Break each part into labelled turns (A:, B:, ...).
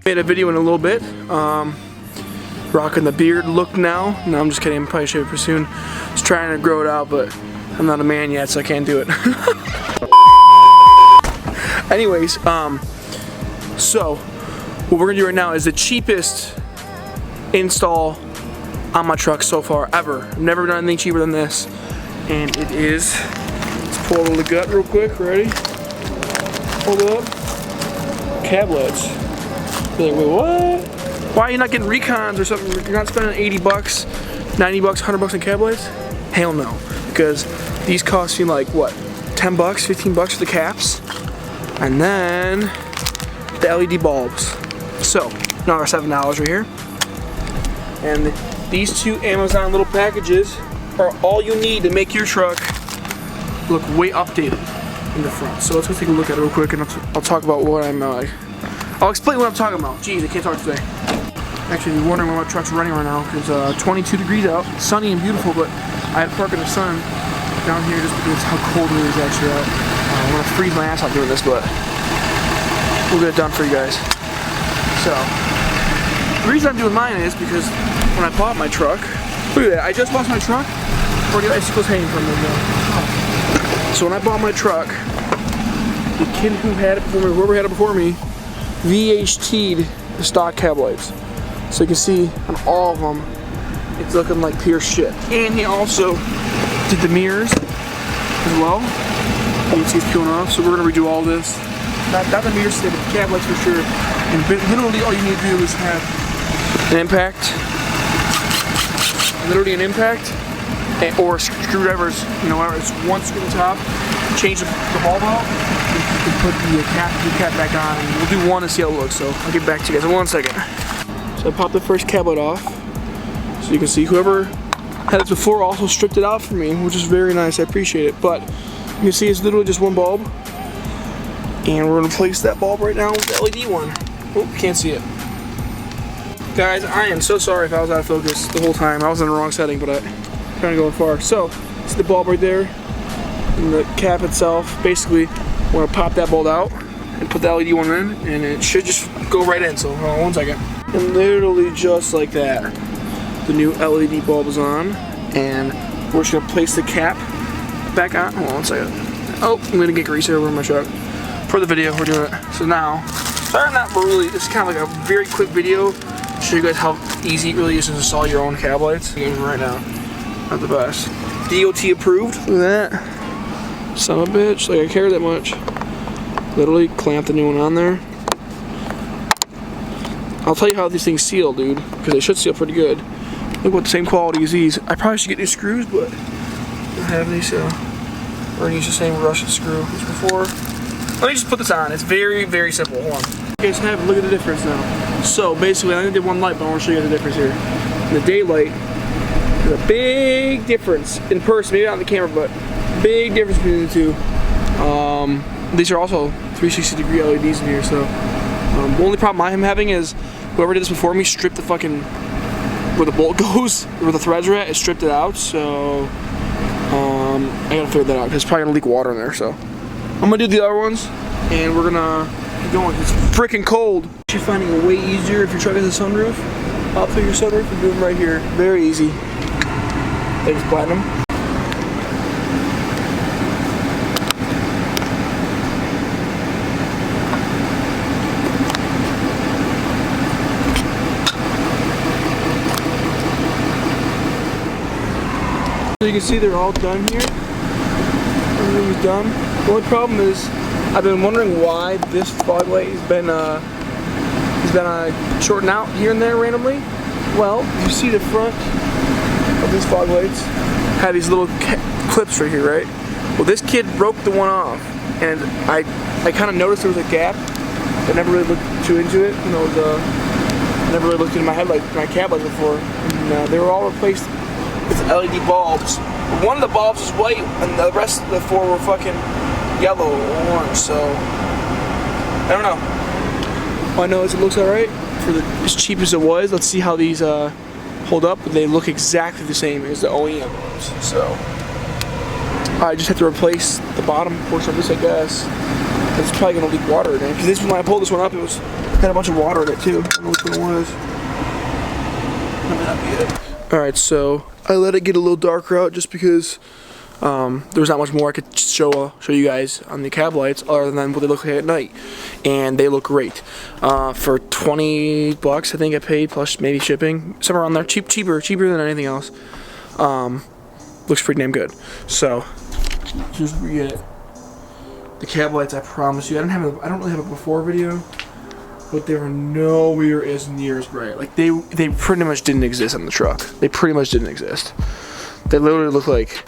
A: Made a video in a little bit. Rocking the beard look now. No, I'm just kidding. I'm probably shave it pretty soon. Just trying to grow it out, but I'm not a man yet, so I can't do it. Anyways, so what we're gonna do right now is the cheapest install on my truck so far ever. I've never done anything cheaper than this, and it is. Let's pull a little gut real quick. Ready? Hold up. Cab lights. You're like, wait, what? Why are you not getting recons or something? You're not spending 80 bucks, 90 bucks, 100 bucks on cab lights? Hell no, because these cost me like what, 10 bucks, 15 bucks for the caps, and then the LED bulbs. So another $7 right here. And these two Amazon little packages are all you need to make your truck look way updated in the front. So let's go take a look at it real quick, and I'll talk about what I'm. I'll explain what I'm talking about. Jeez, I can't talk today. Actually, if you're wondering why my truck's running right now, because 22 degrees out, sunny and beautiful, but I had to park in the sun down here just because how cold it is actually out. I'm gonna freeze my ass off doing this, but we'll get it done for you guys. So, the reason I'm doing mine is because when I bought my truck, look at that, I just bought my truck, or the icicles hanging from it. So when I bought my truck, the kid who had it before me, whoever had it before me, VHT'd the stock cab lights. So you can see on all of them, it's looking like pure shit. And he also did the mirrors as well. You can see it's peeling off, so we're gonna redo all this. Not the mirrors, the cab lights for sure. And literally all you need to do is have an impact. Literally an impact, or screwdrivers, you know, whatever. It's one screw on top, change the bulb out, you can put the cap back on, and we'll do one and see how it looks. So I'll get back to you guys in 1 second. So I popped the first cab light off, so you can see whoever had it before also stripped it out for me, which is very nice. I appreciate it. But you can see it's literally just one bulb, and we're gonna place that bulb right now with the LED one. Oh, can't see it. Guys, I am so sorry if I was out of focus the whole time. I was in the wrong setting, but I'm trying to go far. So, it's the bulb right there, and the cap itself. Basically, we're gonna pop that bulb out and put the LED one in, and it should just go right in. So, hold on 1 second. And literally just like that, the new LED bulb is on, and we're just gonna place the cap back on. Hold on 1 second. Oh, I'm gonna get grease over my truck. For the video, we're doing it. So now, sorry, not really. This is kind of like a very quick video. Show you guys how easy it really is to install your own cab lights. Right now, not the best. DOT approved. Look at that. Son of a bitch. Like I care that much. Literally clamp the new one on there. I'll tell you how these things seal, dude, because they should seal pretty good. Look what the same quality as these. I probably should get new screws, but I don't have any, so we're gonna use the same Russian screw as before. Let me just put this on. It's very, very simple. Hold on. Okay, so look at the difference now. So basically, I only did one light, but I want to show you the difference here. In the daylight, there's a big difference in person. Maybe not on the camera, but big difference between the two. These are also 360-degree LEDs in here. So the only problem I'm having is whoever did this before me stripped the fucking where the bolt goes, where the threads are at, it stripped it out. So I gotta figure that out because it's probably gonna leak water in there. So I'm gonna do the other ones, and we're gonna keep going. It's freaking cold. You're finding it way easier if your truck has a sunroof. I'll put your sunroof and do them right here. Very easy. Thanks, Platinum. So you can see they're all done here. Everything's done. The only problem is I've been wondering why this fog light has been shorting out here and there randomly. Well, you see the front of these fog lights have these little clips right here, right? Well, this kid broke the one off, and I kind of noticed there was a gap. I never really looked too into it. You know, I never really looked into my cab lights before, and they were all replaced with LED bulbs. One of the bulbs was white, and the rest of the four were fucking yellow or orange. So I don't know. All I know is it looks alright for as cheap as it was. Let's see how these hold up. They look exactly the same as the OEM ones. So I just have to replace the bottom portion of this, I guess. It's probably gonna leak water in it. Because when I pulled this one up, it was Had a bunch of water in it too. I don't know which one it was. That might not be it. Alright, so I let it get a little darker out just because there's not much more I could show you guys on the cab lights other than what they look like at night. And they look great. For 20 bucks I think I paid, plus maybe shipping. Somewhere around there. Cheaper than anything else. Looks pretty damn good. So here's what we get. The cab lights, I promise you. I don't really have a before video, but they were nowhere as near as bright. Like they pretty much didn't exist on the truck. They pretty much didn't exist. They literally look like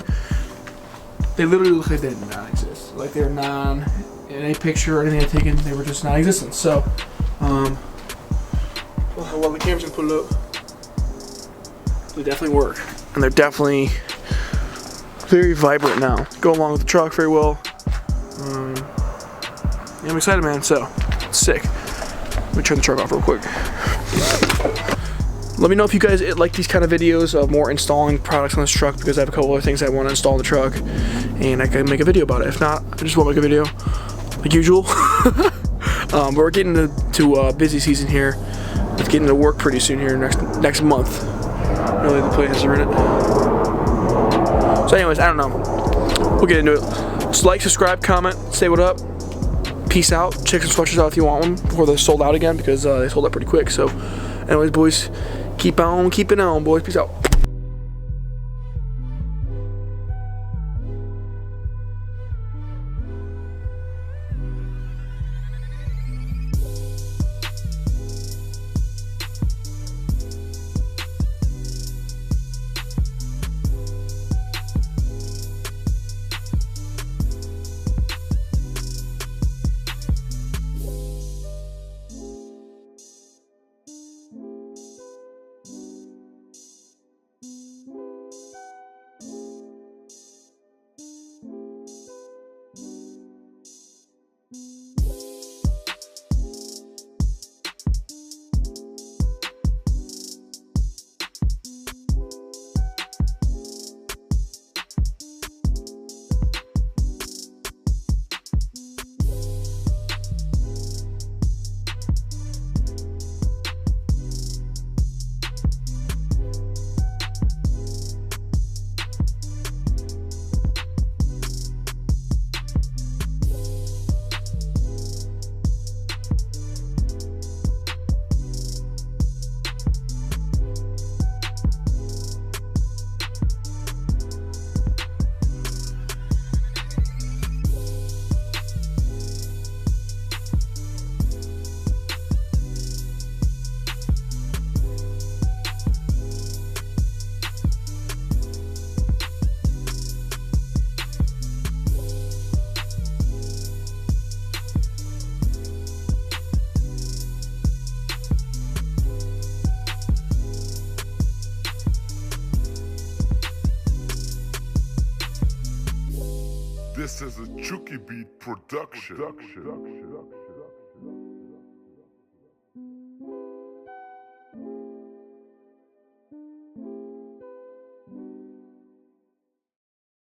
A: they did not exist. Like they're non in any picture or anything I've taken. They were just non-existent. So, well, the camera's gonna put it up. They definitely work, and they're definitely very vibrant now. Go along with the truck very well. Yeah, I'm excited, man. So, sick. Let me turn the truck off real quick. Let me know if you guys like these kind of videos of more installing products on this truck, because I have a couple other things I want to install in the truck, and I can make a video about it. If not, I just won't make a video, like usual. But we're getting to busy season here. It's getting to work pretty soon here next month. Really, the places are in it. So anyways, I don't know. We'll get into it. Just like, subscribe, comment, say what up. Peace out. Check some sweatshirts out if you want one before they're sold out again, because they sold out pretty quick. So anyways, boys, keep on keeping on, boys. Peace out.
B: This is a Chucky Beat production.